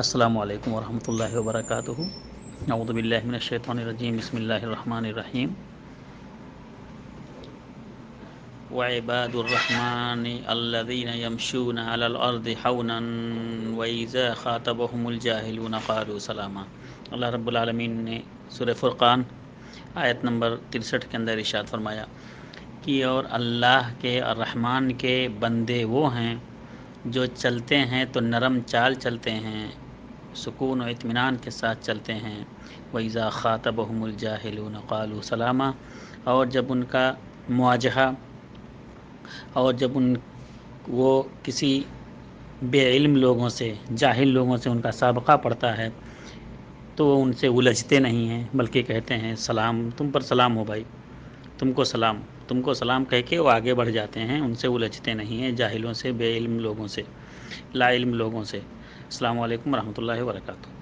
السلام علیکم ورحمۃ اللہ وبرکاتہ۔ اعوذ باللہ من الشیطان الرجیم، بسم اللہ الرحمن الرحیم۔ وعباد الرحمن الذین یمشون علی الارض حونا واذا خاطبهم الجاہلون قالوا سلاما۔ اللہ رب العالمین نے سورہ فرقان آیت نمبر 63 کے اندر ارشاد فرمایا کہ اور اللہ کے الرحمن کے بندے وہ ہیں جو چلتے ہیں تو نرم چال چلتے ہیں، سکون و اطمینان کے ساتھ چلتے ہیں۔ وَإِذَا خَاطَبَهُمُ الْجَاهِلُونَ قَالُوا سَلَامًا، اور جب ان کا مواجہہ اور جب وہ کسی بے علم لوگوں سے، جاہل لوگوں سے ان کا سابقہ پڑتا ہے تو وہ ان سے الجھتے نہیں ہیں، بلکہ کہتے ہیں سلام، تم پر سلام ہو بھائی، تم کو سلام کہہ کے وہ آگے بڑھ جاتے ہیں، ان سے الجھتے نہیں ہیں، جاہلوں سے، بے علم لوگوں سے، لا علم لوگوں سے۔ السلام علیکم ورحمۃ اللہ وبرکاتہ۔